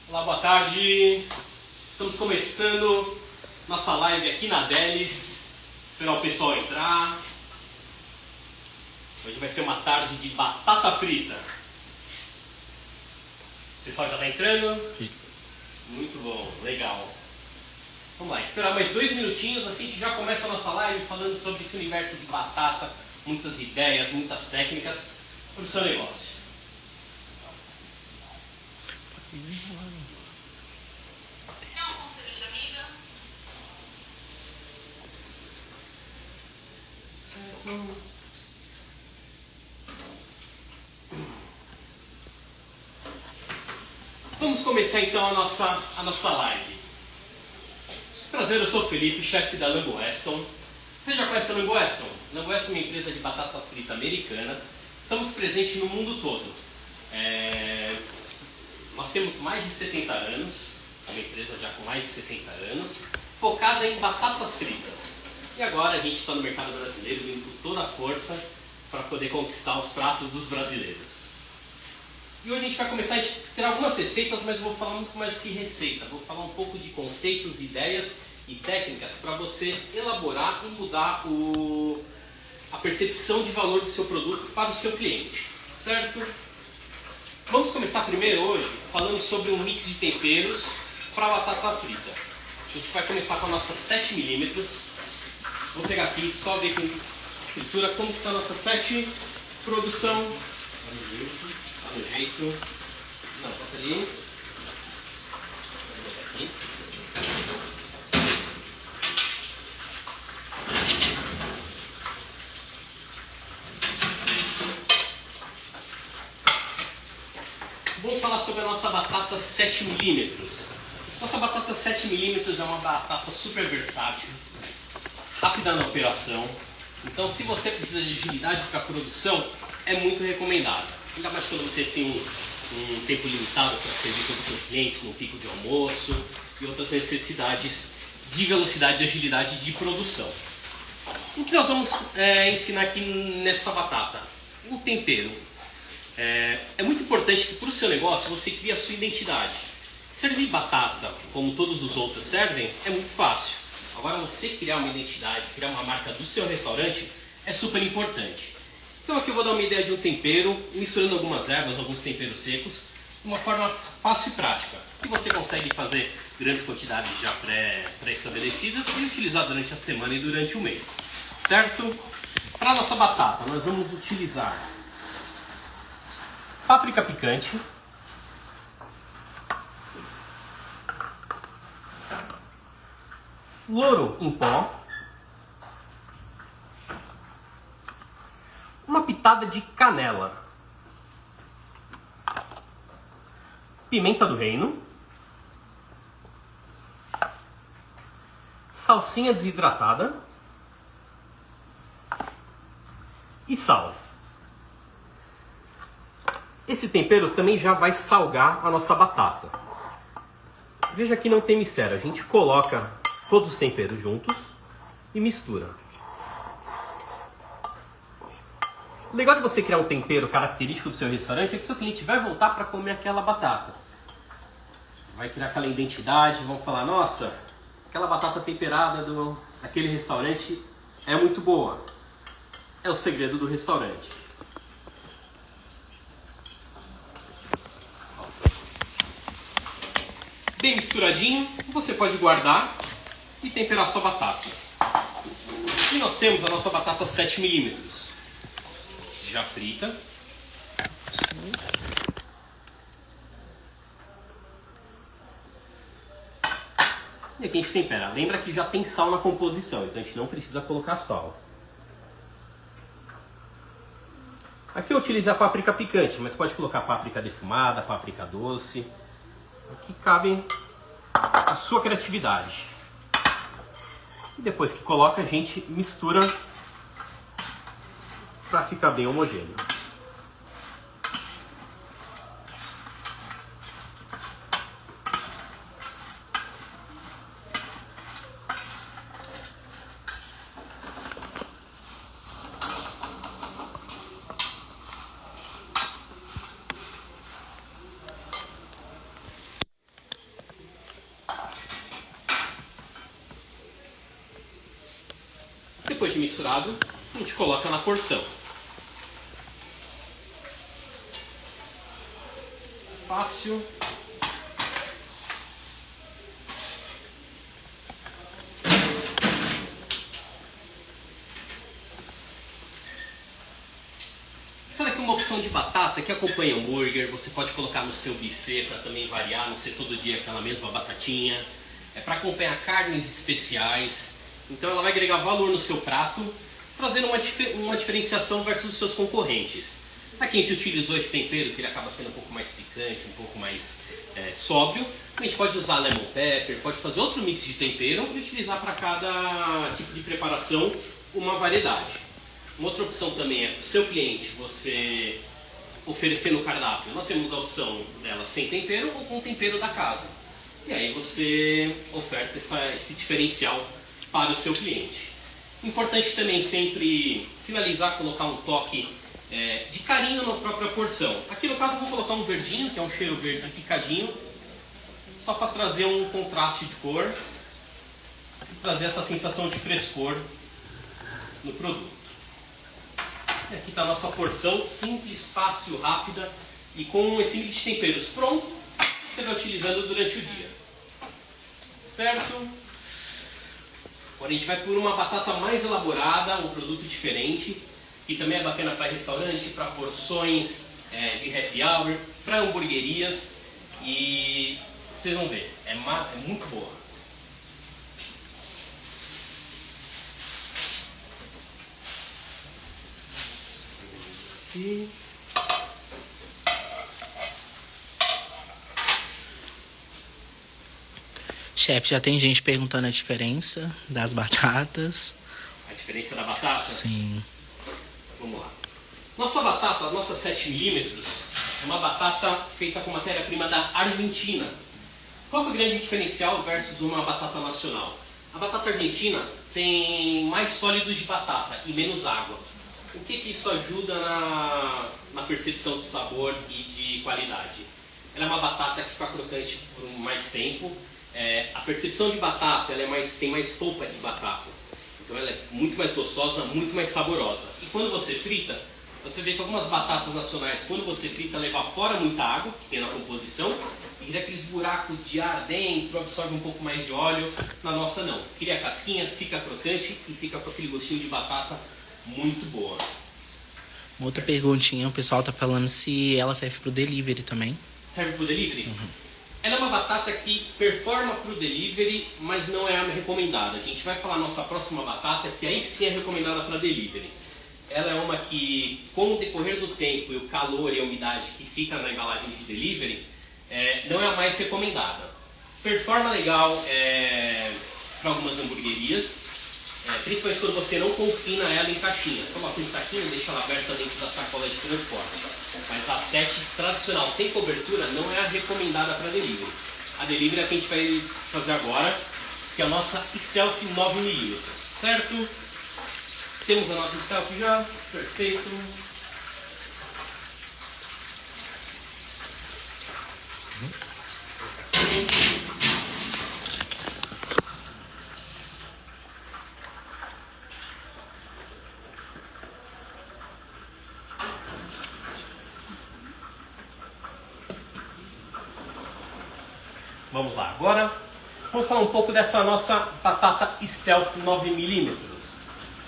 Olá, boa tarde. Estamos começando nossa live aqui na Delis. Esperar o pessoal entrar. Hoje vai ser uma tarde de batata frita. O pessoal já está entrando? Muito bom, legal. Vamos lá, esperar mais 2 minutinhos, assim a gente já começa a nossa live falando sobre esse universo de batata, muitas ideias, muitas técnicas para o seu negócio. Quer um conselho de amiga? Certo. Vamos começar então a nossa live. Prazer, eu sou o Felipe, chefe da Lambo Weston. Você já conhece a Lambo Weston? Lambo Weston é uma empresa de batata frita americana. Estamos presentes no mundo todo. Nós temos mais de 70 anos, uma empresa já com mais de 70 anos, focada em batatas fritas. E agora a gente está no mercado brasileiro, indo com toda a força para poder conquistar os pratos dos brasileiros. E hoje a gente vai começar a ter algumas receitas, mas eu vou falar muito mais que receita. Vou falar um pouco de conceitos, ideias e técnicas para você elaborar e mudar a percepção de valor do seu produto para o seu cliente, certo? Vamos começar primeiro hoje falando sobre um mix de temperos para batata frita. A gente vai começar com a nossa 7mm. Vou pegar aqui só ver com a fritura como está a nossa 7 produção. Tá no jeito. Não, tá ali. Vou botar aqui. Vamos falar sobre a nossa batata 7mm. Nossa batata 7mm é uma batata super versátil, rápida na operação. Então, se você precisa de agilidade para a produção, é muito recomendada. Ainda mais quando você tem um tempo limitado para servir todos os seus clientes, no pico de almoço e outras necessidades de velocidade e agilidade de produção. O que nós vamos ensinar aqui nessa batata? O tempero. É muito importante que para o seu negócio você crie a sua identidade. Servir batata, como todos os outros servem, é muito fácil. Agora você criar uma identidade, criar uma marca do seu restaurante é super importante. Então aqui eu vou dar uma ideia de um tempero, misturando algumas ervas, alguns temperos secos, de uma forma fácil e prática. Que você consegue fazer grandes quantidades já pré-estabelecidas e utilizar durante a semana e durante o mês. Certo? Para a nossa batata, nós vamos utilizar páprica picante, louro em pó, uma pitada de canela, pimenta do reino, salsinha desidratada e sal. Esse tempero também já vai salgar a nossa batata. Veja que não tem mistério, a gente coloca todos os temperos juntos e mistura. O legal de você criar um tempero característico do seu restaurante é que seu cliente vai voltar para comer aquela batata. Vai criar aquela identidade, vão falar, nossa, aquela batata temperada daquele restaurante é muito boa. É o segredo do restaurante. Bem misturadinho, você pode guardar e temperar sua batata. E nós temos a nossa batata 7mm, já frita. E aqui a gente tempera. Lembra que já tem sal na composição, então a gente não precisa colocar sal. Aqui eu utilizei a páprica picante, mas pode colocar páprica defumada, páprica doce. Aqui cabe a sua criatividade. E depois que coloca, a gente mistura para ficar bem homogêneo. Depois de misturado, a gente coloca na porção. Fácil. Sabe que uma opção de batata que acompanha hambúrguer, você pode colocar no seu buffet para também variar, não ser todo dia aquela mesma batatinha. É para acompanhar carnes especiais. Então ela vai agregar valor no seu prato, trazendo uma diferenciação versus os seus concorrentes. Aqui a gente utilizou esse tempero, que ele acaba sendo um pouco mais picante, um pouco mais sóbrio. A gente pode usar lemon pepper, pode fazer outro mix de tempero e utilizar para cada tipo de preparação uma variedade. Uma outra opção também é para o seu cliente você oferecer no cardápio. Nós temos a opção dela sem tempero ou com tempero da casa. E aí você oferta esse diferencial para o seu cliente. Importante também sempre finalizar, colocar um toque de carinho na própria porção. Aqui no caso eu vou colocar um verdinho, que é um cheiro verde picadinho, só para trazer um contraste de cor e trazer essa sensação de frescor no produto. E aqui está a nossa porção, simples, fácil, rápida e com esse mix de temperos pronto, você vai utilizando durante o dia. Certo? Agora a gente vai por uma batata mais elaborada, um produto diferente, que também é bacana para restaurante, para porções de happy hour, para hamburguerias e vocês vão ver, é muito boa. E... Chefe, já tem gente perguntando a diferença das batatas. A diferença da batata? Sim. Vamos lá. Nossa batata, nossa 7mm, é uma batata feita com matéria-prima da Argentina. Qual que é o grande diferencial versus uma batata nacional? A batata argentina tem mais sólidos de batata e menos água. O que isso ajuda na percepção de sabor e de qualidade? Ela é uma batata que fica crocante por mais tempo. A percepção de batata tem mais polpa de batata. Então ela é muito mais gostosa, muito mais saborosa. E quando você frita, você vê que algumas batatas nacionais, quando você frita, ela evapora muita água que tem na composição e cria aqueles buracos de ar dentro, absorve um pouco mais de óleo. Na nossa não. Cria a casquinha, fica crocante e fica com aquele gostinho de batata muito boa. Uma outra perguntinha, o pessoal tá falando se ela serve pro delivery também. Serve pro delivery? Ela é uma batata que performa pro delivery, mas não é a recomendada. A gente vai falar a nossa próxima batata, que aí sim é recomendada para delivery. Ela é uma que, com o decorrer do tempo e o calor e a umidade que fica na embalagem de delivery, não é a mais recomendada. Performa legal para algumas hamburguerias, principalmente quando você não confina ela em caixinha. Coloca em saquinho e deixa ela aberta dentro da sacola de transporte. Mas a 7 tradicional, sem cobertura, não é a recomendada para delivery. A delivery é a que a gente vai fazer agora, que é a nossa Stealth 9mm, certo? Temos a nossa Stealth já, perfeito. Vamos lá, agora vamos falar um pouco dessa nossa batata Stealth 9mm.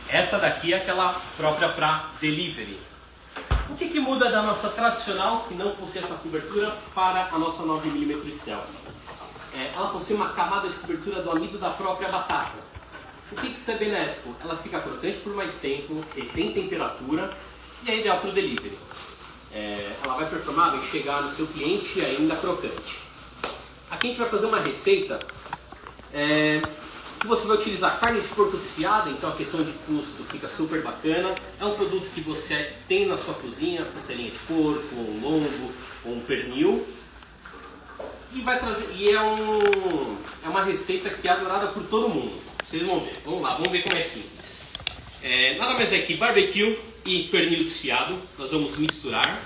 Essa daqui é aquela própria para delivery. O que muda da nossa tradicional, que não possui essa cobertura, para a nossa 9mm Stealth? Ela possui uma camada de cobertura do amido da própria batata. O que isso é benéfico? Ela fica crocante por mais tempo, retém temperatura e é ideal para o delivery. Ela vai performar, vai chegar no seu cliente ainda crocante. Aqui a gente vai fazer uma receita que você vai utilizar carne de porco desfiada, então a questão de custo fica super bacana. É um produto que você tem na sua cozinha, costelinha de porco, ou um lombo, ou um pernil. E é uma receita que é adorada por todo mundo. Vocês vão ver. Vamos lá, vamos ver como é simples. Nada mais é que barbecue e pernil desfiado. Nós vamos misturar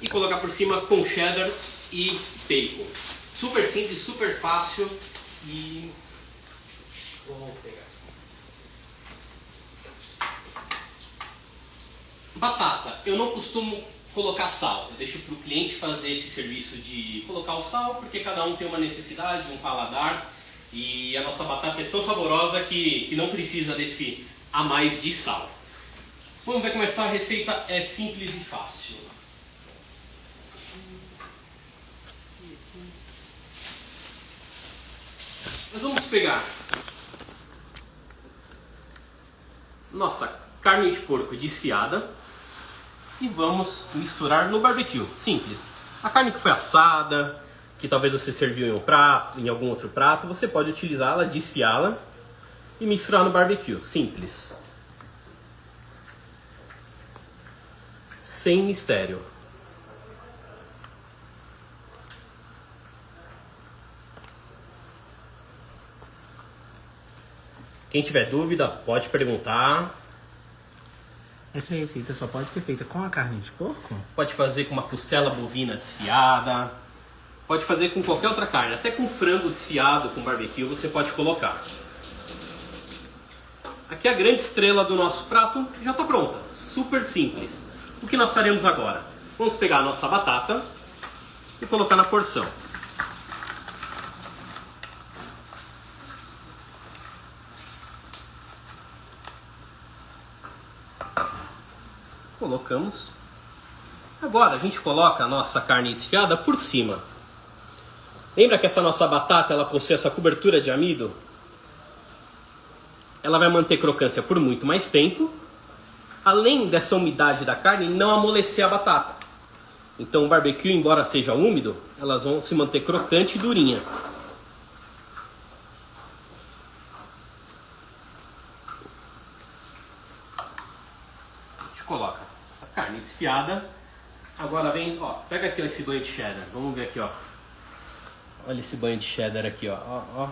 e colocar por cima com cheddar e bacon. Super simples, super fácil e... Vou pegar. Batata, eu não costumo colocar sal. Eu deixo para o cliente fazer esse serviço de colocar o sal, porque cada um tem uma necessidade, um paladar. E a nossa batata é tão saborosa que não precisa desse a mais de sal. Vamos ver começar. A receita é simples e fácil. Nós vamos pegar nossa carne de porco desfiada e vamos misturar no barbecue. Simples. A carne que foi assada, que talvez você serviu em um prato, em algum outro prato, você pode utilizá-la, desfiá-la e misturar no barbecue. Simples. Sem mistério. Quem tiver dúvida, pode perguntar. Essa receita só pode ser feita com a carne de porco? Pode fazer com uma costela bovina desfiada. Pode fazer com qualquer outra carne. Até com frango desfiado, com barbecue, você pode colocar. Aqui a grande estrela do nosso prato já está pronta. Super simples. O que nós faremos agora? Vamos pegar a nossa batata e colocar na porção. Colocamos. Agora a gente coloca a nossa carne desfiada por cima. Lembra que essa nossa batata ela possui essa cobertura de amido? Ela vai manter crocância por muito mais tempo. Além dessa umidade da carne, não amolecer a batata. Então o barbecue, embora seja úmido, elas vão se manter crocante e durinha. A gente coloca essa carne desfiada. Agora vem, ó, pega aqui esse banho de cheddar. Vamos ver aqui, ó. Olha esse banho de cheddar aqui, ó. Ó.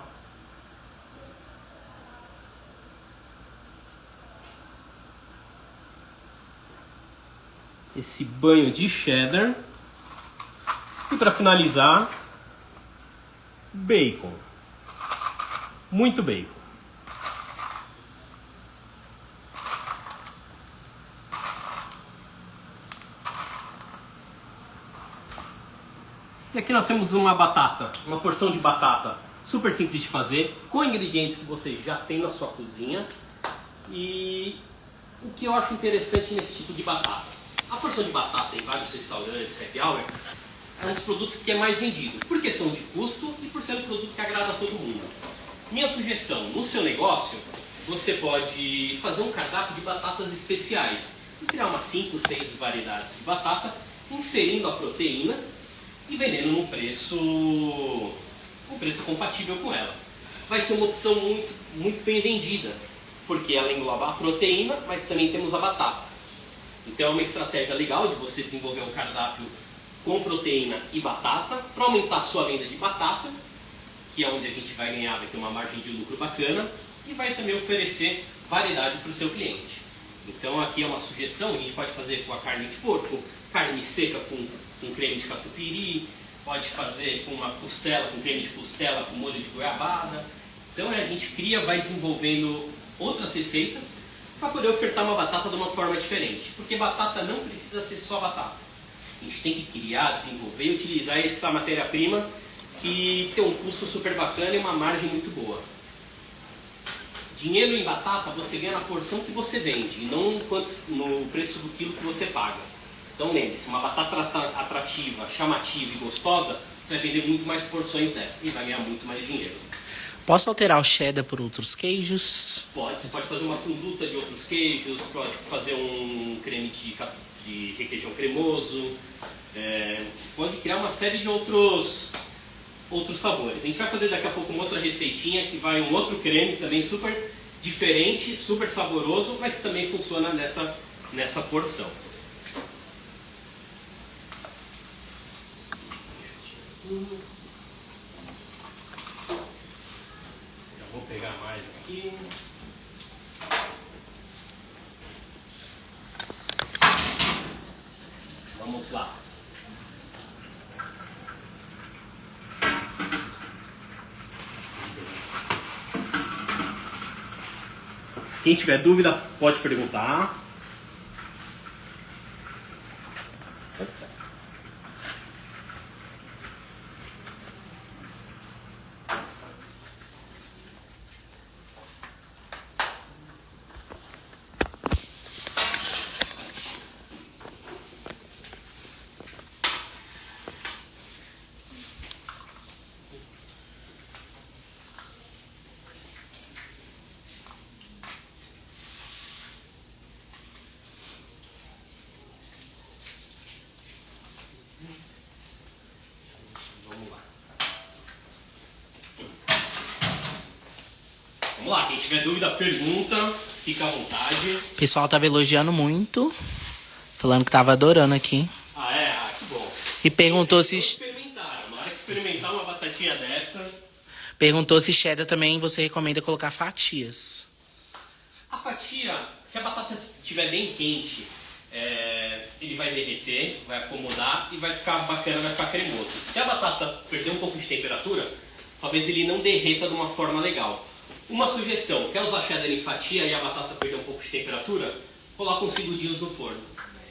Esse banho de cheddar. E para finalizar, bacon. Muito bacon. E aqui nós temos uma batata, uma porção de batata super simples de fazer, com ingredientes que você já tem na sua cozinha. E o que eu acho interessante nesse tipo de batata? A porção de batata em vários restaurantes, happy hour, é um dos produtos que é mais vendido, por questão de custo e por ser um produto que agrada a todo mundo. Minha sugestão, no seu negócio, você pode fazer um cardápio de batatas especiais e criar umas 5, 6 variedades de batata, inserindo a proteína e vendendo num preço compatível com ela. Vai ser uma opção muito bem vendida, porque ela engloba a proteína, mas também temos a batata. Então é uma estratégia legal de você desenvolver um cardápio com proteína e batata, para aumentar a sua venda de batata, que é onde a gente vai ganhar, vai ter uma margem de lucro bacana, e vai também oferecer variedade para o seu cliente. Então aqui é uma sugestão, a gente pode fazer com a carne de porco, carne seca com creme de catupiry, pode fazer com uma costela, com creme de costela, com molho de goiabada. Então a gente cria, vai desenvolvendo outras receitas para poder ofertar uma batata de uma forma diferente. Porque batata não precisa ser só batata. A gente tem que criar, desenvolver e utilizar essa matéria-prima que tem um custo super bacana e uma margem muito boa. Dinheiro em batata você ganha na porção que você vende e não no preço do quilo que você paga. Então lembre-se, uma batata atrativa, chamativa e gostosa, você vai vender muito mais porções dessa e vai ganhar muito mais dinheiro. Posso alterar o cheddar por outros queijos? Pode, você pode fazer uma funduta de outros queijos, pode fazer um creme de requeijão cremoso, pode criar uma série de outros sabores. A gente vai fazer daqui a pouco uma outra receitinha que vai um outro creme também super diferente, super saboroso, mas que também funciona nessa porção. Já vou pegar mais aqui. Vamos lá. Quem tiver dúvida pode perguntar. Vamos lá, quem tiver dúvida, pergunta, fica à vontade. O pessoal tava elogiando muito, falando que tava adorando aqui. Ah, é? Ah, que bom. E perguntou se Experimentaram. Na hora que experimentar uma batatinha dessa... cheddar também você recomenda colocar fatias. A fatia, se a batata estiver bem quente, ele vai derreter, vai acomodar e vai ficar bacana, vai ficar cremoso. Se a batata perder um pouco de temperatura, talvez ele não derreta de uma forma legal. Uma sugestão, quer usar cheddar em fatia e a batata perder um pouco de temperatura? Coloca uns segundinhos no forno.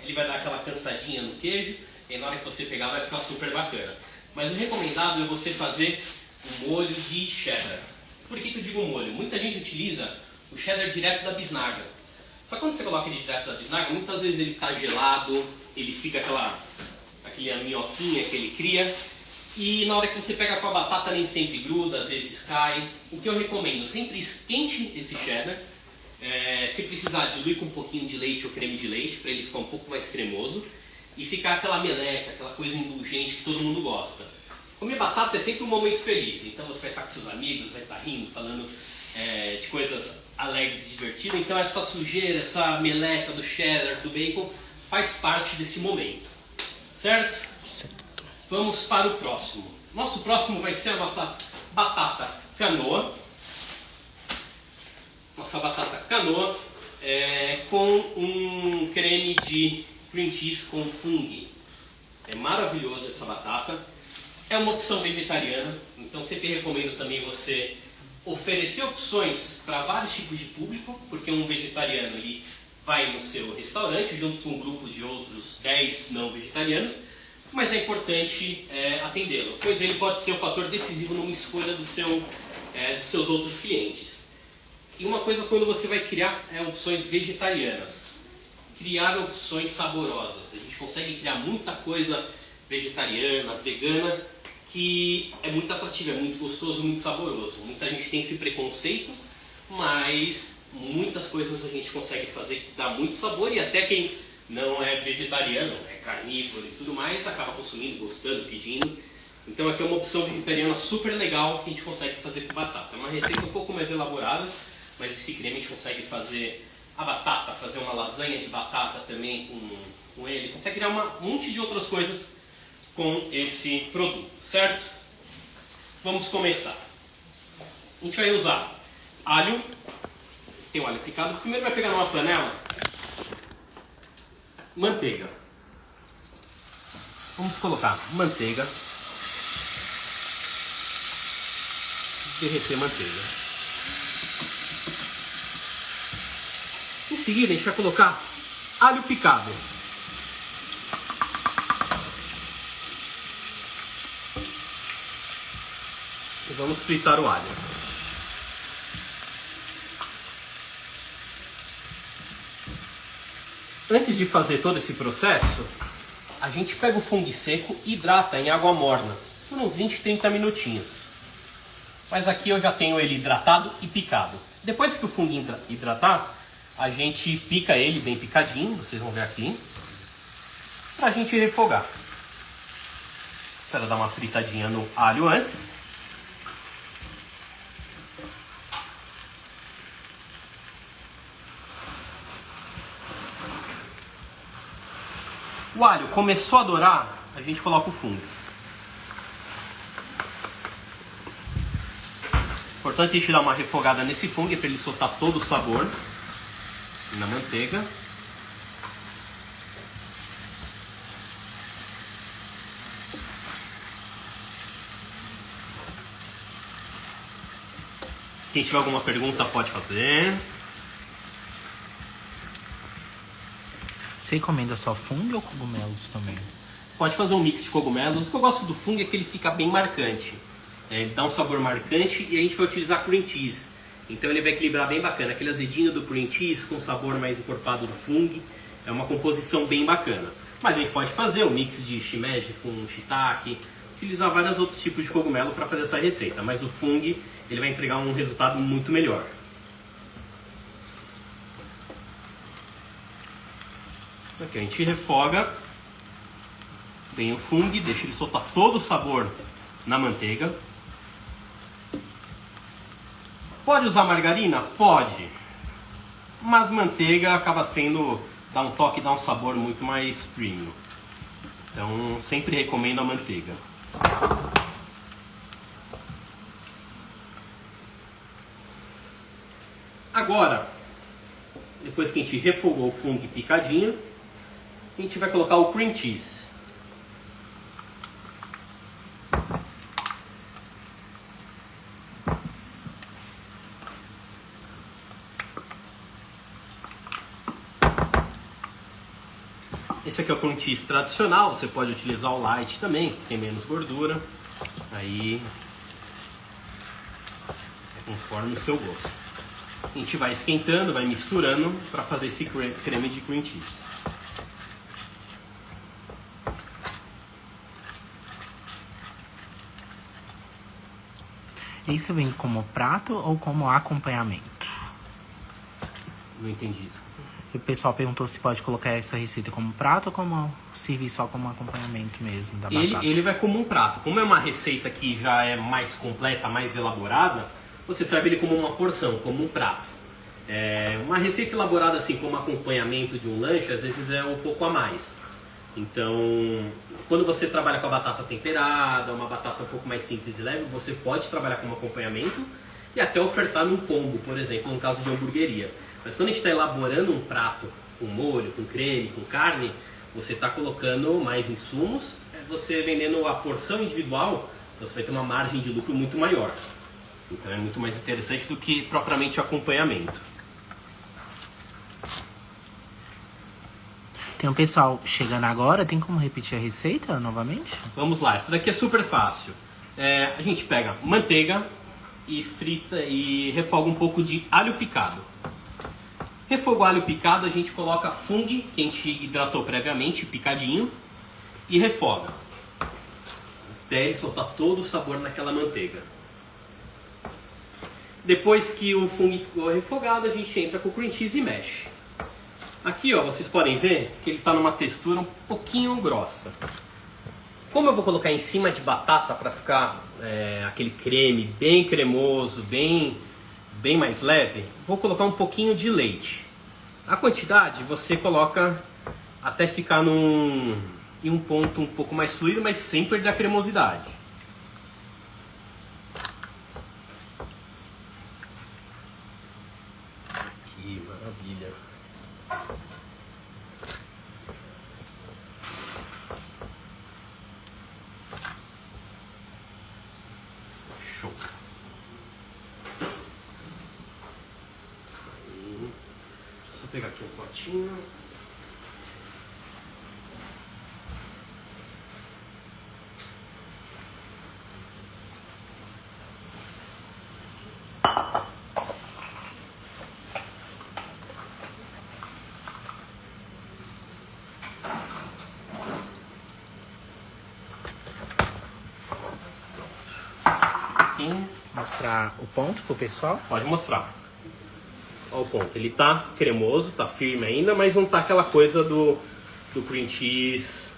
Ele vai dar aquela cansadinha no queijo e na hora que você pegar vai ficar super bacana. Mas o recomendado é você fazer um molho de cheddar. Por que eu digo molho? Muita gente utiliza o cheddar direto da bisnaga. Só que quando você coloca ele direto da bisnaga, muitas vezes ele está gelado, ele fica aquele minhoquinha que ele cria. E na hora que você pega com a batata nem sempre gruda, às vezes cai. O que eu recomendo, sempre esquente esse cheddar. Se precisar, dilui com um pouquinho de leite ou creme de leite, para ele ficar um pouco mais cremoso. E ficar aquela meleca, aquela coisa indulgente que todo mundo gosta. Comer batata é sempre um momento feliz, então você vai estar com seus amigos, vai estar rindo, falando de coisas alegres e divertidas. Então essa sujeira, essa meleca do cheddar, do bacon, faz parte desse momento. Certo? Certo. Vamos para o próximo. Nosso próximo vai ser a nossa batata canoa. Nossa batata canoa com um creme de cream cheese com fungo. É maravilhoso essa batata. É uma opção vegetariana, então sempre recomendo também você oferecer opções para vários tipos de público, porque um vegetariano ele vai no seu restaurante junto com um grupo de outros 10 não vegetarianos, mas é importante atendê-lo, pois ele pode ser um fator decisivo numa escolha dos seus outros clientes. E uma coisa quando você vai criar opções vegetarianas, criar opções saborosas. A gente consegue criar muita coisa vegetariana, vegana, que é muito atrativo, é muito gostoso, muito saboroso. Muita gente tem esse preconceito, mas muitas coisas a gente consegue fazer que dá muito sabor e até quem não é vegetariano, é carnívoro e tudo mais, acaba consumindo, gostando, pedindo. Então aqui é uma opção vegetariana super legal que a gente consegue fazer com batata. É uma receita um pouco mais elaborada, mas esse creme a gente consegue fazer a batata, fazer uma lasanha de batata também com ele, consegue criar um monte de outras coisas com esse produto, certo? Vamos começar. A gente vai usar alho, tem o alho picado. Primeiro vai pegar numa panela manteiga. Vamos colocar manteiga, derreter manteiga. Em seguida a gente vai colocar alho picado. E vamos fritar o alho. Antes de fazer todo esse processo, a gente pega o fungo seco e hidrata em água morna por uns 20, 30 minutinhos. Mas aqui eu já tenho ele hidratado e picado. Depois que o fungo hidratar, a gente pica ele bem picadinho, vocês vão ver aqui, pra gente refogar. Espera dar uma fritadinha no alho antes. O alho começou a dourar, a gente coloca o fungo. Importante a gente dar uma refogada nesse fungo para ele soltar todo o sabor na manteiga. Quem tiver alguma pergunta pode fazer. Você encomenda só fungo ou cogumelos também? Pode fazer um mix de cogumelos. O que eu gosto do fungo é que ele fica bem marcante. Ele dá um sabor marcante e a gente vai utilizar cream cheese. Então ele vai equilibrar bem bacana. Aquele azedinho do cream cheese com o sabor mais encorpado do fungo. É uma composição bem bacana. Mas a gente pode fazer um mix de shimeji com shiitake. Utilizar vários outros tipos de cogumelo para fazer essa receita. Mas o fungo ele vai entregar um resultado muito melhor. Aqui a gente refoga bem o fungo, deixa ele soltar todo o sabor na manteiga. Pode usar margarina? Pode. Mas manteiga acaba sendo, dá um toque, dá um sabor muito mais premium. Então sempre recomendo a manteiga. Agora, depois que a gente refogou o fungo picadinho, a gente vai colocar o cream cheese. Esse aqui é o cream cheese tradicional, você pode utilizar o light também, que tem menos gordura. Aí é conforme o seu gosto. A gente vai esquentando, vai misturando para fazer esse creme de cream cheese. Isso vem como prato ou como acompanhamento? Não entendi. O pessoal perguntou se pode colocar essa receita como prato ou como servir só como acompanhamento mesmo da batata. Ele vai como um prato. Como é uma receita que já é mais completa, mais elaborada, você serve ele como uma porção, como um prato. Uma receita elaborada assim como acompanhamento de um lanche, às vezes é um pouco a mais. Então, quando você trabalha com a batata temperada, uma batata um pouco mais simples e leve, você pode trabalhar como acompanhamento e até ofertar num combo, por exemplo, no caso de hamburgueria. Mas quando a gente está elaborando um prato com molho, com creme, com carne, você está colocando mais insumos, você vendendo a porção individual, você vai ter uma margem de lucro muito maior. Então é muito mais interessante do que propriamente acompanhamento. Tem um pessoal chegando agora, tem como repetir a receita novamente? Vamos lá, essa daqui é super fácil. A gente pega manteiga e frita e refoga um pouco de alho picado. Refogou o alho picado, a gente coloca fungo, que a gente hidratou previamente, picadinho, e refoga. Até ele soltar todo o sabor naquela manteiga. Depois que o fungo ficou refogado, a gente entra com o cream cheese e mexe. Aqui, ó, vocês podem ver que ele está numa textura um pouquinho grossa. Como eu vou colocar em cima de batata para ficar aquele creme bem cremoso, bem mais leve, vou colocar um pouquinho de leite. A quantidade você coloca até ficar em um ponto um pouco mais fluido, mas sem perder a cremosidade. Que maravilha! Show! Deixa eu pegar aqui um potinho. Mostrar o ponto pro pessoal. Pode mostrar. Olha o ponto. Ele tá cremoso, tá firme ainda, mas não tá aquela coisa do cream cheese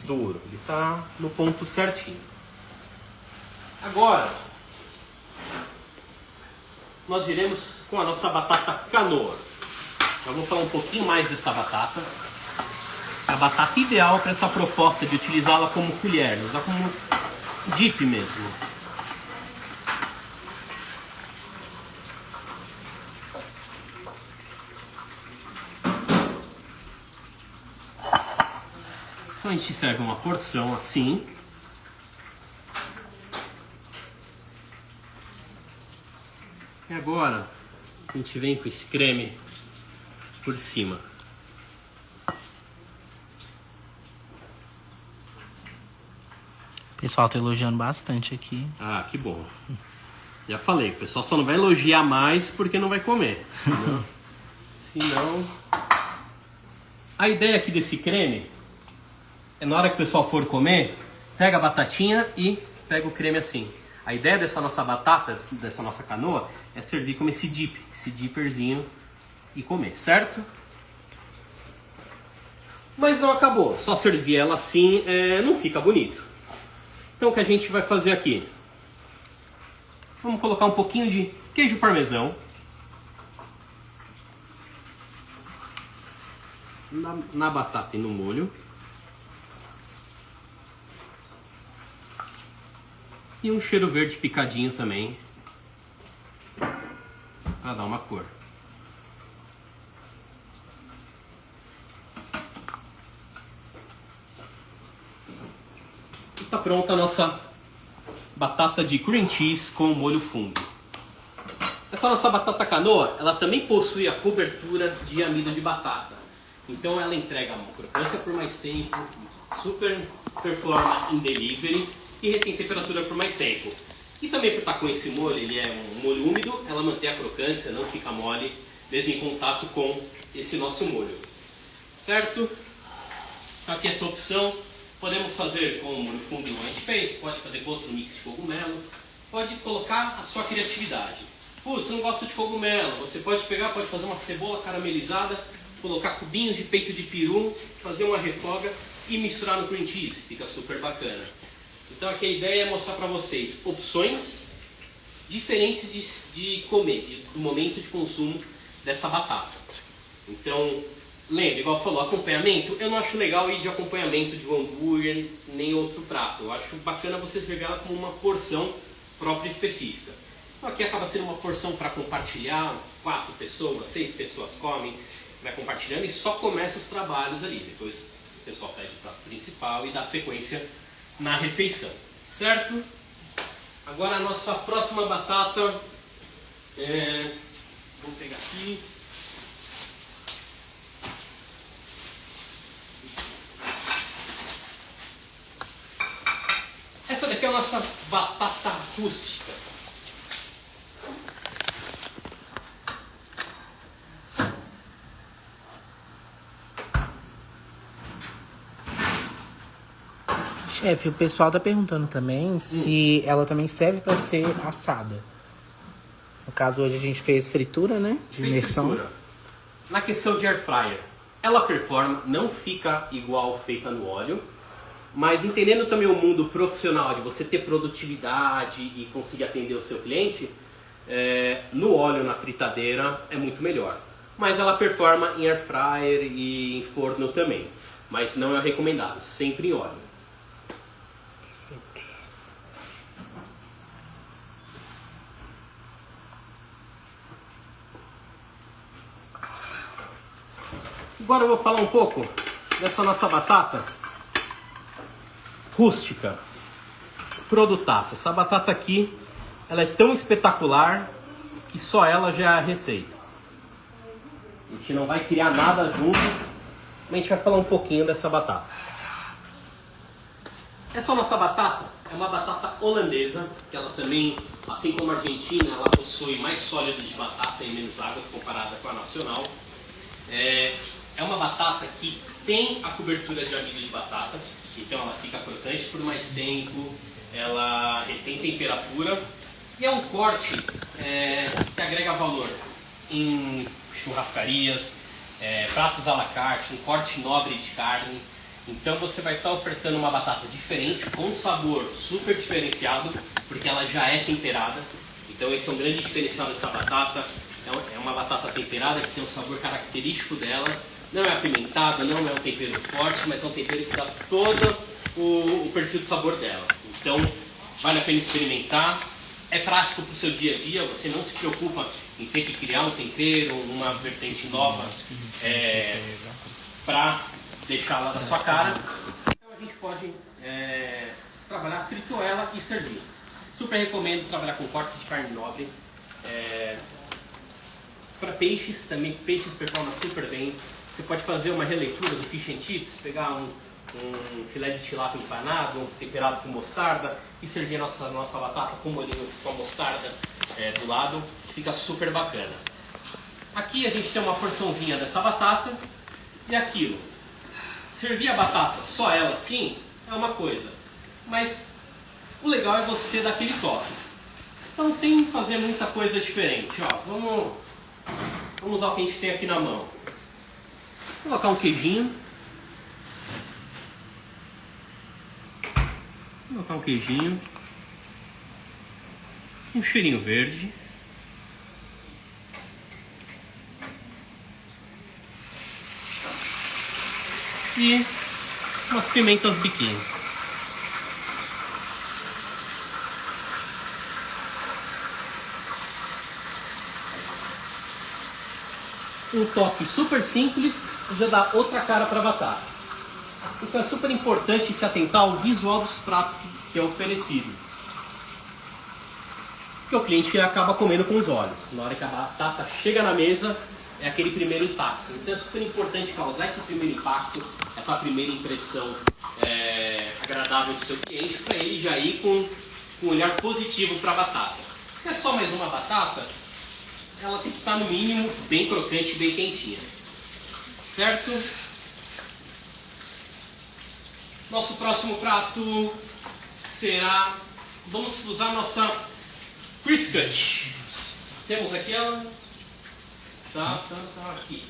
duro. Ele tá no ponto certinho. Agora, nós iremos com a nossa batata canoa. Eu vou falar um pouquinho mais dessa batata. A batata ideal para essa proposta de utilizá-la como colher, usar como dip mesmo. Então a gente serve uma porção assim. E agora a gente vem com esse creme por cima. O pessoal tá elogiando bastante aqui. Ah, que bom. Já falei, o pessoal só não vai elogiar mais porque não vai comer. Entendeu? Senão... A ideia aqui desse creme é na hora que o pessoal for comer, pega a batatinha e pega o creme assim. A ideia dessa nossa batata, dessa nossa canoa, é servir como esse dip, esse dipperzinho e comer, certo? Mas não acabou, só servir ela assim não fica bonito. Então o que a gente vai fazer aqui? Vamos colocar um pouquinho de queijo parmesão, na batata e no molho, e um cheiro verde picadinho também, para dar uma cor. E tá pronta a nossa batata de cream cheese com molho fundo. Essa nossa batata canoa, ela também possui a cobertura de amido de batata. Então ela entrega uma crocância por mais tempo, super performa em delivery e retém temperatura por mais tempo. E também por estar com esse molho, ele é um molho úmido, ela mantém a crocância, não fica mole, mesmo em contato com esse nosso molho. Certo? Então aqui essa opção, podemos fazer com o molho fundo como a gente fez, pode fazer com outro mix de cogumelo, pode colocar a sua criatividade. Putz, eu não gosto de cogumelo, você pode pegar, pode fazer uma cebola caramelizada, colocar cubinhos de peito de peru, fazer uma refoga e misturar no cream cheese, fica super bacana. Então aqui a ideia é mostrar para vocês opções diferentes de comer, do momento de consumo dessa batata. Então, lembra, igual falou, acompanhamento, eu não acho legal ir de acompanhamento de um hambúrguer, nem outro prato. Eu acho bacana você servir ela como uma porção própria e específica. Então aqui acaba sendo uma porção para compartilhar, 4 pessoas, 6 pessoas comem, vai compartilhando e só começa os trabalhos ali. Depois o pessoal pede o prato principal e dá sequência na refeição, certo? Agora a nossa próxima batata, vamos pegar aqui. Essa daqui é a nossa batata rústica. Chefe, o pessoal tá perguntando também se ela também serve para ser assada. No caso, hoje a gente fez fritura, né? De imersão. Fritura. Na questão de air fryer, ela performa, não fica igual feita no óleo, mas entendendo também o mundo profissional de você ter produtividade e conseguir atender o seu cliente, no óleo, na fritadeira, é muito melhor. Mas ela performa em air fryer e em forno também, mas não é recomendado, sempre em óleo. Agora eu vou falar um pouco dessa nossa batata rústica, produtaça. Essa batata aqui, ela é tão espetacular que só ela já é a receita. A gente não vai criar nada junto, mas a gente vai falar um pouquinho dessa batata. Essa nossa batata é uma batata holandesa, que ela também, assim como a argentina, ela possui mais sólido de batata e menos águas comparada com a nacional. É uma batata que tem a cobertura de amido de batata, então ela fica crocante por mais tempo, ela retém temperatura e é um corte que agrega valor em churrascarias, pratos à la carte, um corte nobre de carne. Então você vai estar ofertando uma batata diferente, com um sabor super diferenciado, porque ela já é temperada. Então esse é um grande diferencial dessa batata. É uma batata temperada que tem um sabor característico dela. Não é apimentada, não é um tempero forte, mas é um tempero que dá todo o perfil de sabor dela. Então, vale a pena experimentar. É prático para o seu dia a dia, você não se preocupa em ter que criar um tempero, uma vertente nova para deixar lá na sua cara. Então a gente pode trabalhar frito ela e servir. Super recomendo trabalhar com cortes de carne nobre. Para peixes, também peixes performam super bem. Você pode fazer uma releitura do fish and chips, pegar um filé de tilápia empanado, temperado com mostarda e servir a nossa batata com molhinho com a mostarda do lado, fica super bacana. Aqui a gente tem uma porçãozinha dessa batata e aquilo. Servir a batata só ela assim é uma coisa, mas o legal é você dar aquele toque. Então, sem fazer muita coisa diferente, ó, vamos usar o que a gente tem aqui na mão. Vou colocar um queijinho. Um cheirinho verde. e umas pimentas biquinho. Um toque super simples já dá outra cara para a batata. Então é super importante se atentar ao visual dos pratos que é oferecido. Porque o cliente acaba comendo com os olhos. Na hora que a batata chega na mesa, é aquele primeiro impacto. Então é super importante causar esse primeiro impacto, essa primeira impressão agradável do seu cliente, para ele já ir com um olhar positivo para a batata. Se é só mais uma batata, ela tem que estar no mínimo bem crocante, bem quentinha. Certo? Nosso próximo prato será... Vamos usar a nossa Crisp Cut. Temos aqui ela. Tá aqui.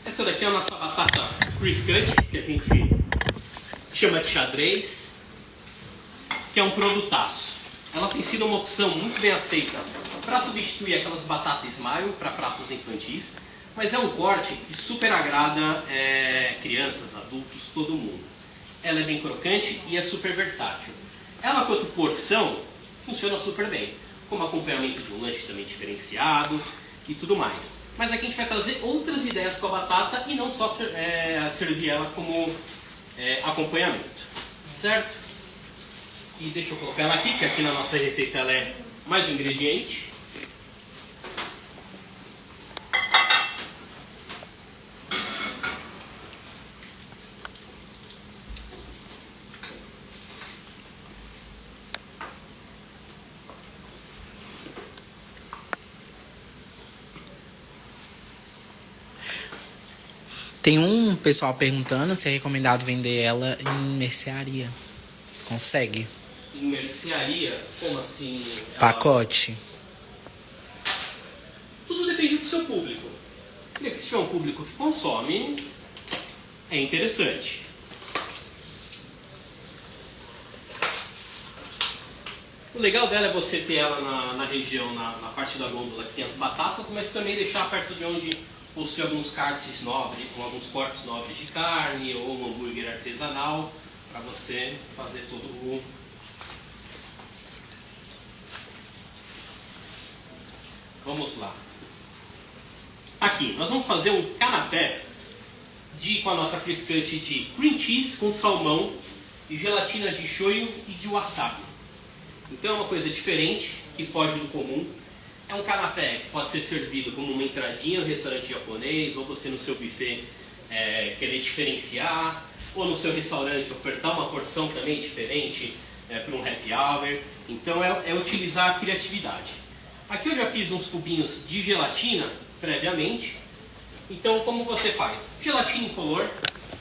Essa daqui é a nossa batata Crisp Cut, que a gente chama de xadrez, que é um produtaço. Ela tem sido uma opção muito bem aceita para substituir aquelas batatas Smile para pratos infantis, mas é um corte que super agrada crianças, adultos, todo mundo. Ela é bem crocante e é super versátil. Ela, quanto porção, funciona super bem, como acompanhamento de um lanche também diferenciado e tudo mais. Mas aqui a gente vai trazer outras ideias com a batata e não só servir ela como acompanhamento, certo? E deixa eu colocar ela aqui, que aqui na nossa receita ela é mais um ingrediente. Tem um pessoal perguntando se é recomendado vender ela em mercearia. Você consegue? Em mercearia? Como assim? Pacote. Tudo depende do seu público. Se tiver um público que consome, é interessante. O legal dela é você ter ela na região, na parte da gôndola que tem as batatas, mas também deixar perto de onde possui alguns cortes nobres, com alguns cortes nobres de carne ou um hambúrguer artesanal, para você fazer todo o... Vamos lá. Aqui, nós vamos fazer um canapé com a nossa Crisp Cut de cream cheese com salmão e gelatina de shoyu e de wasabi. Então é uma coisa diferente, que foge do comum. É um canapé que pode ser servido como uma entradinha no restaurante japonês, ou você no seu buffet querer diferenciar, ou no seu restaurante ofertar uma porção também diferente para um happy hour. Então é utilizar a criatividade. Aqui eu já fiz uns cubinhos de gelatina previamente. Então como você faz? Gelatina incolor,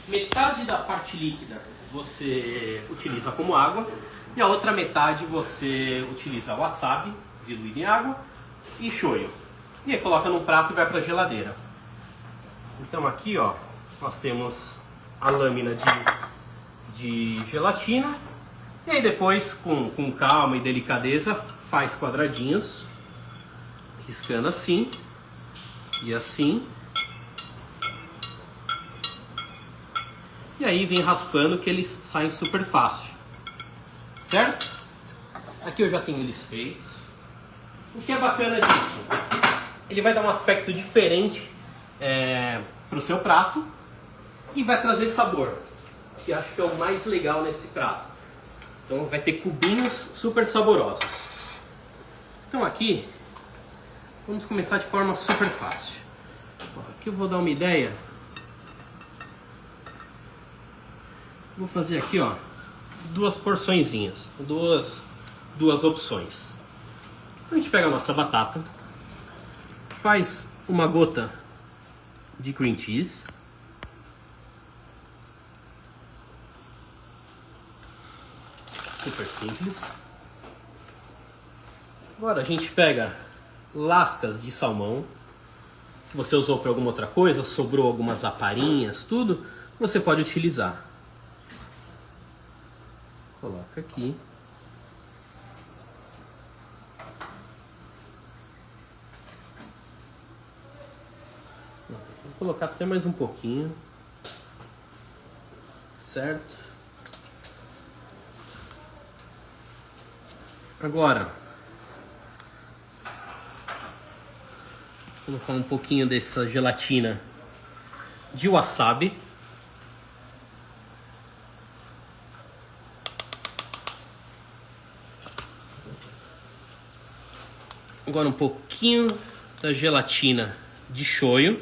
metade da parte líquida você utiliza como água e a outra metade você utiliza wasabi diluído em água e shoyu. E aí coloca num prato e vai para a geladeira. Então aqui ó, nós temos a lâmina de gelatina. E aí depois, com calma e delicadeza, faz quadradinhos, riscando assim e assim. E aí vem raspando que eles saem super fácil. Certo? Aqui eu já tenho eles feitos. O que é bacana disso? Ele vai dar um aspecto diferente para o seu prato e vai trazer sabor, que acho que é o mais legal nesse prato. Então vai ter cubinhos super saborosos. Então aqui, vamos começar de forma super fácil. Aqui eu vou dar uma ideia. Vou fazer aqui ó, duas porçõezinhas, duas opções. Então a gente pega a nossa batata, faz uma gota de cream cheese, super simples. Agora a gente pega lascas de salmão, que você usou para alguma outra coisa, sobrou algumas aparinhas, tudo, você pode utilizar. Coloca aqui. Vou colocar até mais um pouquinho. Certo? Agora, vou colocar um pouquinho dessa gelatina de wasabi. Agora um pouquinho da gelatina de shoyu.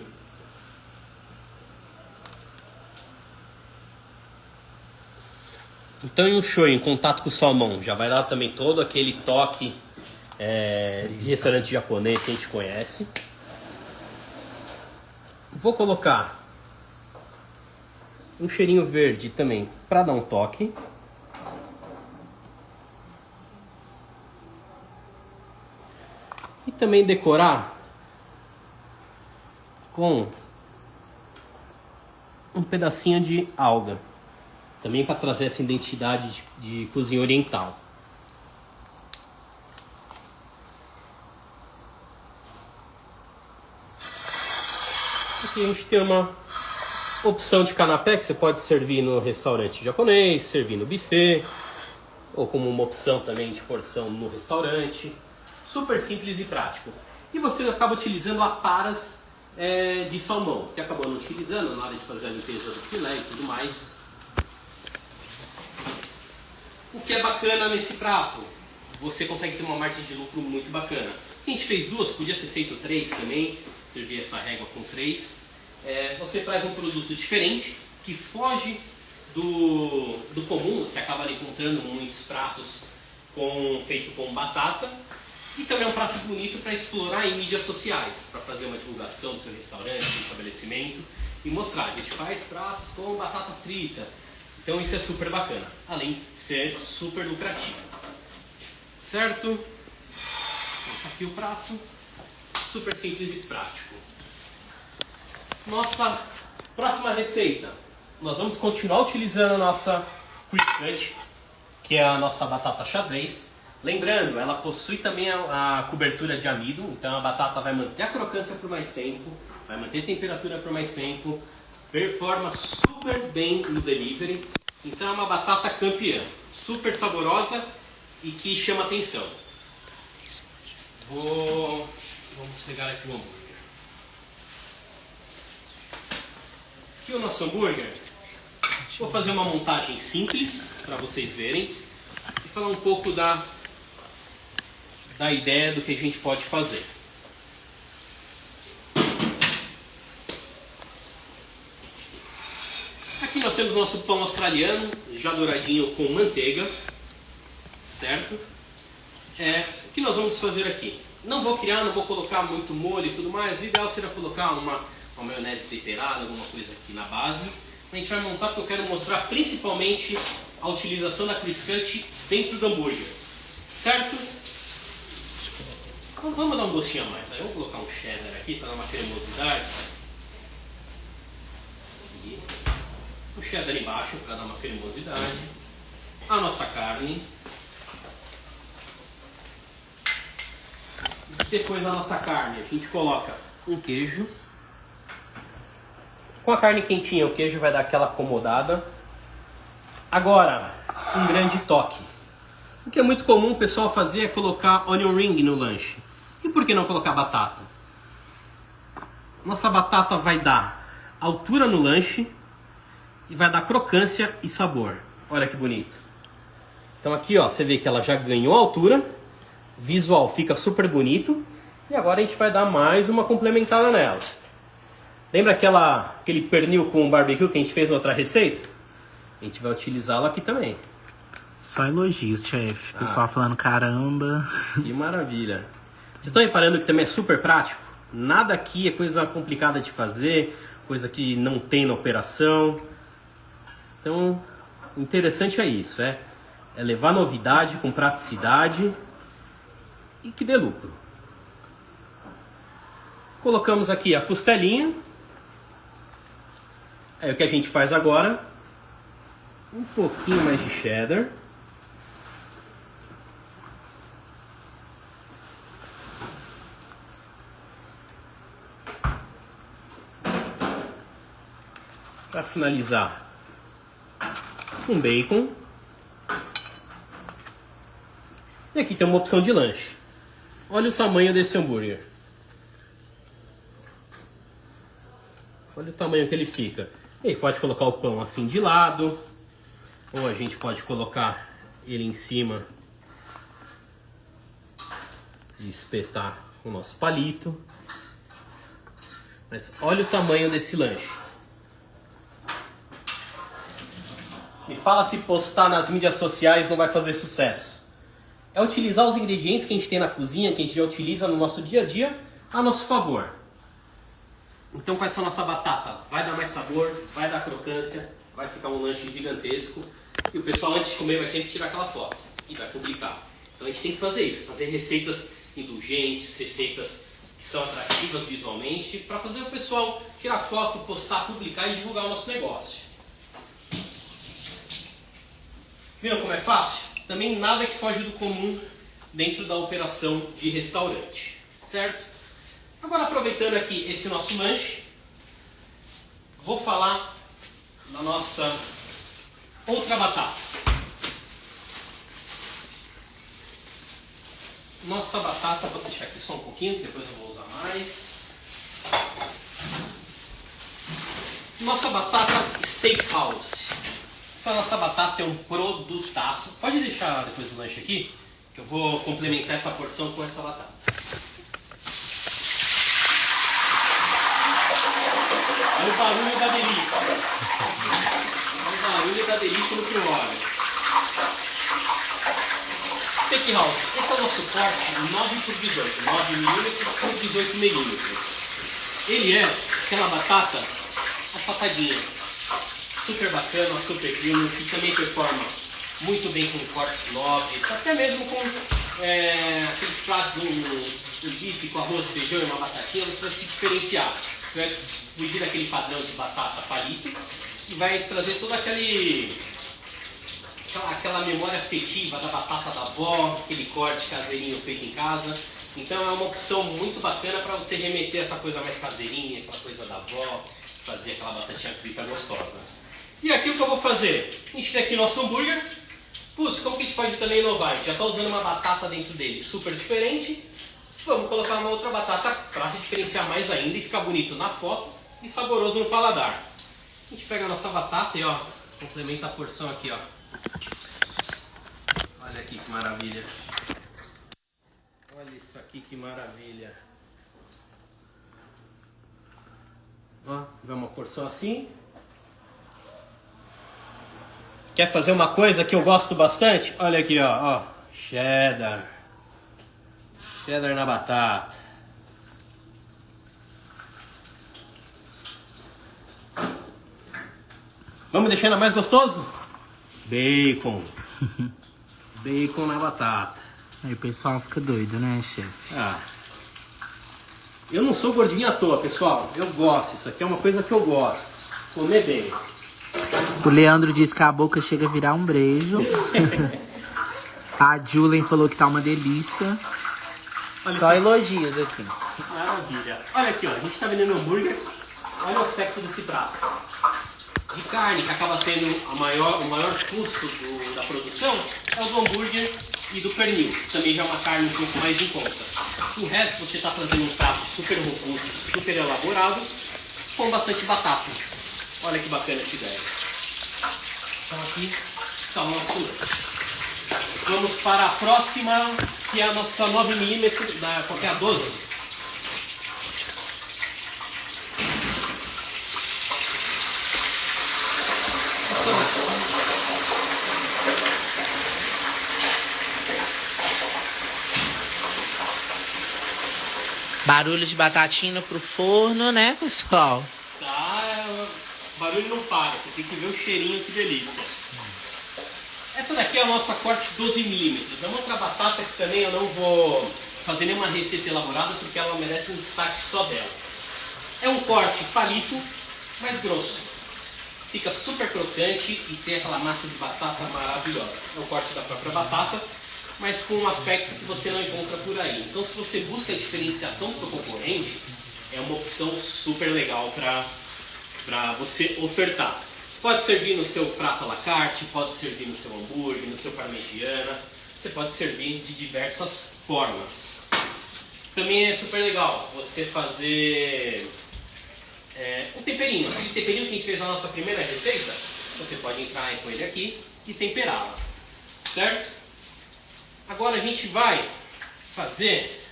Então, e o shoyu em contato com o salmão já vai dar também todo aquele toque de restaurante japonês que a gente conhece. Vou colocar um cheirinho verde também para dar um toque. E também decorar com um pedacinho de alga. Também para trazer essa identidade de cozinha oriental. Aqui a gente tem uma opção de canapé que você pode servir no restaurante japonês, servir no buffet, ou como uma opção também de porção no restaurante. Super simples e prático. E você acaba utilizando aparas de salmão, que acabou não utilizando na hora de fazer a limpeza do filé e tudo mais. O que é bacana nesse prato, você consegue ter uma margem de lucro muito bacana. A gente fez 2, podia ter feito 3 também, servir essa régua com 3. Você traz um produto diferente, que foge do comum, você acaba encontrando muitos pratos feito com batata. E também é um prato bonito para explorar em mídias sociais, para fazer uma divulgação do seu restaurante, do seu estabelecimento e mostrar. A gente faz pratos com batata frita. Então isso é super bacana, além de ser super lucrativo. Certo? Aqui o prato, super simples e prático. Nossa próxima receita, nós vamos continuar utilizando a nossa crisp cut, que é a nossa batata xadrez. Lembrando, ela possui também a cobertura de amido, então a batata vai manter a crocância por mais tempo, vai manter a temperatura por mais tempo, performa super bem no delivery. Então é uma batata campeã, super saborosa e que chama atenção. Vamos pegar aqui o hambúrguer. Aqui o nosso hambúrguer. Vou fazer uma montagem simples para vocês verem e falar um pouco da ideia do que a gente pode fazer. Aqui nós temos o nosso pão australiano, já douradinho com manteiga, certo? O que nós vamos fazer aqui? Não vou colocar muito molho e tudo mais, o ideal seria colocar uma maionese temperada, alguma coisa aqui na base. A gente vai montar porque eu quero mostrar principalmente a utilização da crisp cut dentro do hambúrguer, certo? Então vamos dar um gostinho a mais, eu vou colocar um cheddar aqui para dar uma cremosidade. O cheddar embaixo para dar uma cremosidade. A nossa carne. Depois da nossa carne a gente coloca um queijo. Com a carne quentinha o queijo vai dar aquela acomodada. Agora, um grande toque. O que é muito comum o pessoal fazer é colocar onion ring no lanche. E por que não colocar batata? Nossa batata vai dar altura no lanche e vai dar crocância e sabor. Olha que bonito. Então aqui ó, você vê que ela já ganhou altura, visual fica super bonito e agora a gente vai dar mais uma complementada nela. Lembra aquele pernil com barbecue que a gente fez na outra receita? A gente vai utilizá-lo aqui também. Só elogios, chefe. Pessoal falando caramba. Que maravilha. Vocês estão reparando que também é super prático? Nada aqui é coisa complicada de fazer, coisa que não tem na operação. Então, o interessante é isso, é levar novidade com praticidade e que dê lucro. Colocamos aqui a costelinha. É o que a gente faz agora. Um pouquinho mais de cheddar. Para finalizar, um bacon. E aqui tem uma opção de lanche. Olha o tamanho desse hambúrguer. Olha o tamanho que ele fica. E aí pode colocar o pão assim de lado, ou a gente pode colocar ele em cima e espetar o nosso palito. Mas olha o tamanho desse lanche. Me fala se postar nas mídias sociais não vai fazer sucesso. É utilizar os ingredientes que a gente tem na cozinha, que a gente já utiliza no nosso dia a dia, a nosso favor. Então com essa nossa batata vai dar mais sabor, vai dar crocância, vai ficar um lanche gigantesco. E o pessoal antes de comer vai sempre tirar aquela foto e vai publicar. Então a gente tem que fazer isso, fazer receitas indulgentes, receitas que são atrativas visualmente, para fazer o pessoal tirar foto, postar, publicar e divulgar o nosso negócio. Viram como é fácil? Também nada que foge do comum dentro da operação de restaurante, certo? Agora, aproveitando aqui esse nosso lanche, vou falar da nossa outra batata. Nossa batata, vou deixar aqui só um pouquinho, depois eu vou usar mais. Nossa batata Steakhouse. Essa nossa batata é um produtaço. Pode deixar depois do lanche aqui, que eu vou complementar essa porção com essa batata. Olha o barulho da delícia. Olha o barulho da delícia no crioulo. Steakhouse. Esse é o nosso corte 9x18. 9mm por 18mm. Ele é aquela batata achatadinha. Super bacana, super premium, que também performa muito bem com cortes nobres, até mesmo com aqueles pratos, um bife com arroz, feijão e uma batatinha, você vai se diferenciar. Você vai fugir daquele padrão de batata palito e vai trazer toda aquela memória afetiva da batata da avó, aquele corte caseirinho feito em casa. Então é uma opção muito bacana para você remeter essa coisa mais caseirinha, aquela coisa da avó, fazer aquela batatinha frita gostosa. E aqui o que eu vou fazer? A gente tem aqui nosso hambúrguer. Putz, como que a gente pode também inovar? A gente já está usando uma batata dentro dele super diferente. Vamos colocar uma outra batata para se diferenciar mais ainda e ficar bonito na foto e saboroso no paladar. A gente pega a nossa batata e ó, complementa a porção aqui, ó. Olha aqui que maravilha. Olha isso aqui que maravilha. Ó, vê uma porção assim. Quer fazer uma coisa que eu gosto bastante? Olha aqui, ó, cheddar. Cheddar na batata. Vamos deixar ainda mais gostoso? Bacon. Bacon na batata. Aí o pessoal fica doido, né, chefe? Eu não sou gordinho à toa, pessoal. Eu gosto. Isso aqui é uma coisa que eu gosto. Comer bem. O Leandro disse que a boca chega a virar um brejo. A Julen falou que tá uma delícia. Olha só elogios aqui. Maravilha. Olha aqui, ó. A gente tá vendendo hambúrguer. Olha o aspecto desse prato. De carne, que acaba sendo o maior custo da produção, é o do hambúrguer e do pernil. Que também já é uma carne um pouco mais em conta. O resto você está fazendo um prato super robusto, super elaborado, com bastante batata. Olha que bacana essa ideia. Então aqui está o nosso lanche. Vamos para a próxima, que é a nossa 9mm, qual que é a 12? Barulho de batatinha pro forno, né, pessoal? O barulho não para, você tem que ver o cheirinho, que delícia. Essa daqui é a nossa corte 12mm. É uma outra batata que também eu não vou fazer nenhuma receita elaborada, porque ela merece um destaque só dela. É um corte palito, mais grosso. Fica super crocante e tem aquela massa de batata maravilhosa. É o corte da própria batata, mas com um aspecto que você não encontra por aí. Então, se você busca a diferenciação do seu concorrente, é uma opção super legal para para você ofertar. Pode servir no seu prato à la carte, pode servir no seu hambúrguer, no seu parmegiana. Você pode servir de diversas formas. Também é super legal você fazer um temperinho. Aquele temperinho que a gente fez na nossa primeira receita, você pode entrar com ele aqui e temperá-la. Certo? Agora a gente vai fazer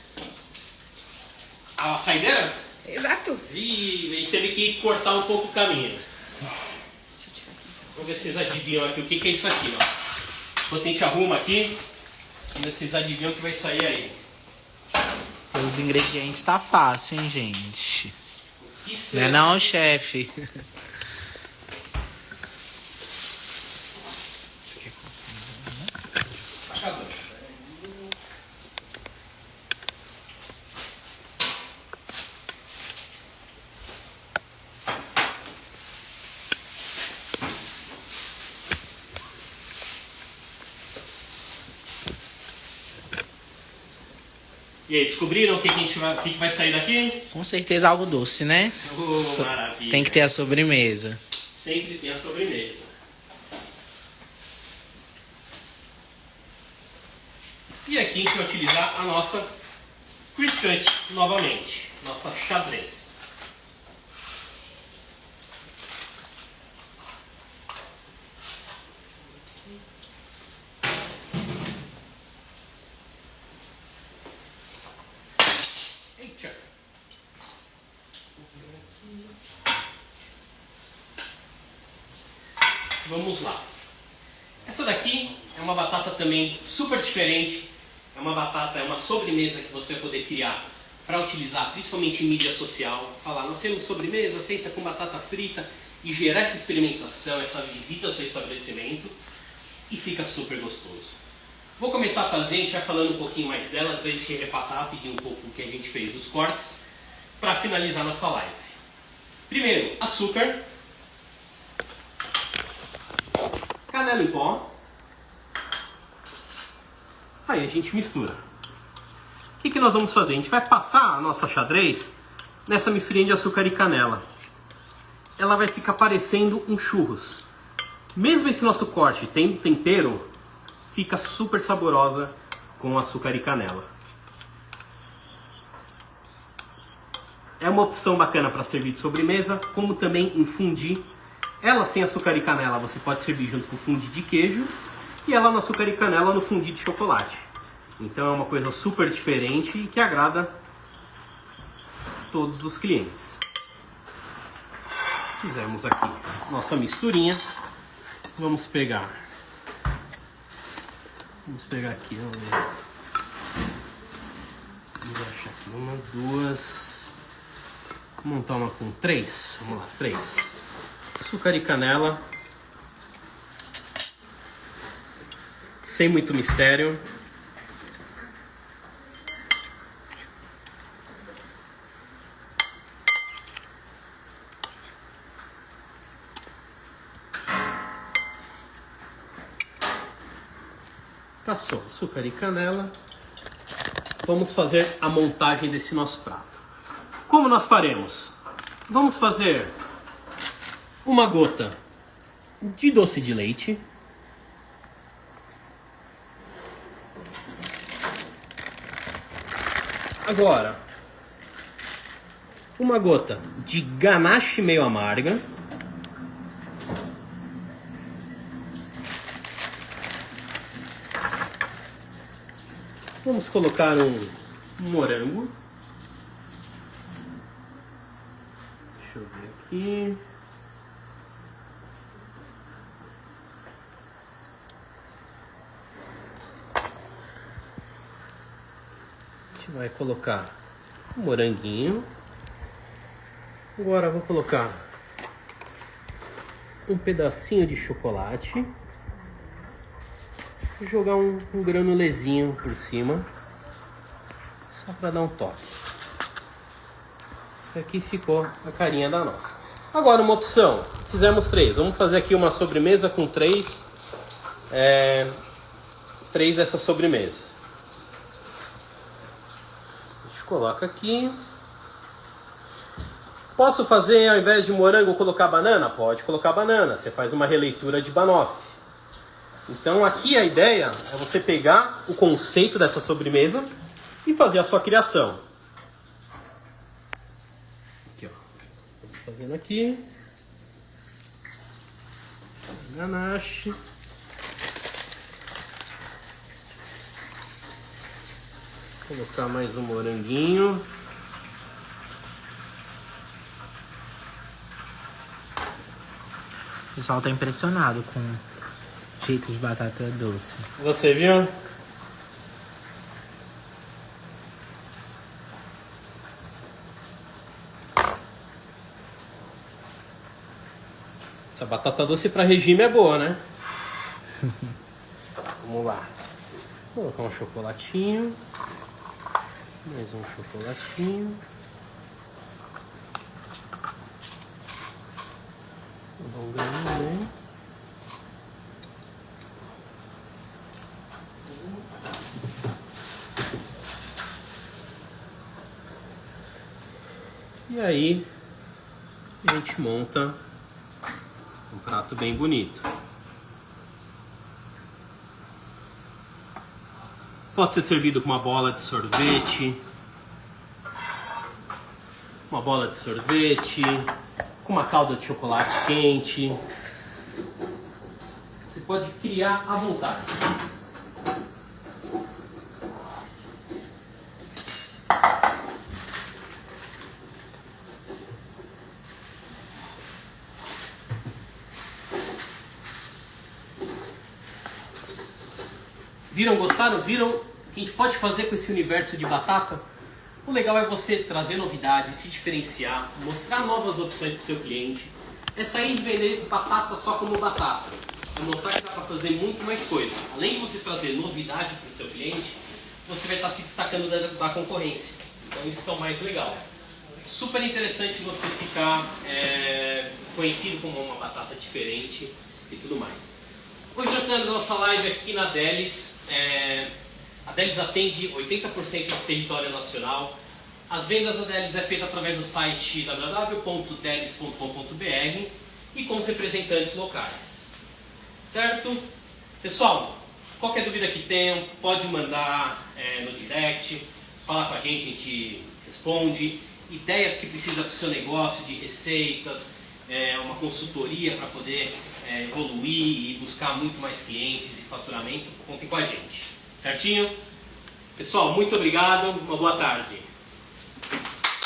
a saideira. Exato. E a gente teve que cortar um pouco o caminho. Vamos ver se vocês adivinham aqui o que é isso aqui. Ó. Enquanto a gente arruma aqui, vamos ver se vocês adivinham o que vai sair aí. Os ingredientes tá fácil, hein, gente? O que Não será? é não, chefe? Tá acabando. E aí, descobriram o que que vai sair daqui? Com certeza algo doce, né? Oh, maravilha. Tem que ter a sobremesa. Sempre tem a sobremesa. E aqui a gente vai utilizar a nossa Cris Cut novamente. Nossa xadrez. Eita. Vamos lá. Essa daqui é uma batata também super diferente. É uma batata, é uma sobremesa que você vai poder criar para utilizar principalmente em mídia social. Falar, nós temos sobremesa feita com batata frita e gerar essa experimentação, essa visita ao seu estabelecimento e fica super gostoso. Vou começar a fazer, a gente vai falando um pouquinho mais dela, depois a gente repassar rapidinho um pouco o que a gente fez dos cortes para finalizar nossa live. Primeiro, açúcar, canela em pó. Aí a gente mistura. O que nós vamos fazer? A gente vai passar a nossa xadrez nessa misturinha de açúcar e canela. Ela vai ficar parecendo um churros. Mesmo esse nosso corte tem tempero, fica super saborosa com açúcar e canela. É uma opção bacana para servir de sobremesa, como também em fondue. Ela sem açúcar e canela você pode servir junto com fondue de queijo e ela no açúcar e canela no fondue de chocolate. Então é uma coisa super diferente e que agrada todos os clientes. Fizemos aqui nossa misturinha. Vamos pegar aqui, vamos ver. Vamos achar aqui uma, duas. Vamos montar uma com 3. Vamos lá, 3. Açúcar e canela. Sem muito mistério. Passou açúcar e canela. Vamos fazer a montagem desse nosso prato. Como nós faremos? Vamos fazer uma gota de doce de leite. Agora, uma gota de ganache meio amarga. Vamos colocar um morango. Deixa eu ver aqui. A gente vai colocar um moranguinho. Agora eu vou colocar um pedacinho de chocolate. Jogar um granulezinho por cima, só para dar um toque. Aqui ficou a carinha da nossa. Agora uma opção, fizemos 3. Vamos fazer aqui uma sobremesa com 3 essa sobremesa. A gente coloca aqui. Posso fazer, ao invés de morango, colocar banana? Pode colocar banana. Você faz uma releitura de banoffee. Então aqui a ideia é você pegar o conceito dessa sobremesa e fazer a sua criação. Aqui, ó. Tô fazendo aqui. Ganache. Vou colocar mais um moranguinho. O pessoal tá impressionado com o jeito de batata doce. Você viu? Essa batata doce para regime é boa, né? Vamos lá. Vou colocar um chocolatinho. Mais um chocolatinho. Vou dar um ganho, né? E aí a gente monta um prato bem bonito. Pode ser servido com uma bola de sorvete, com uma calda de chocolate quente. Você pode criar à vontade. Viram? Gostaram? Viram o que a gente pode fazer com esse universo de batata? O legal é você trazer novidades, se diferenciar, mostrar novas opções para o seu cliente. É sair de vender batata só como batata. É mostrar que dá para fazer muito mais coisa. Além de você trazer novidade para o seu cliente, você vai estar se destacando da concorrência. Então isso que é o mais legal. Super interessante você ficar conhecido como uma batata diferente e tudo mais. Hoje nós temos a nossa live aqui na Delis. A Delis atende 80% do território nacional. As vendas da Delis é feita através do site www.delis.com.br e com os representantes locais. Certo? Pessoal, qualquer dúvida que tenham, pode mandar no direct, falar com a gente responde. Ideias que precisa para o seu negócio, de receitas, uma consultoria para poder evoluir e buscar muito mais clientes e faturamento, contem com a gente. Certinho? Pessoal, muito obrigado, uma boa tarde.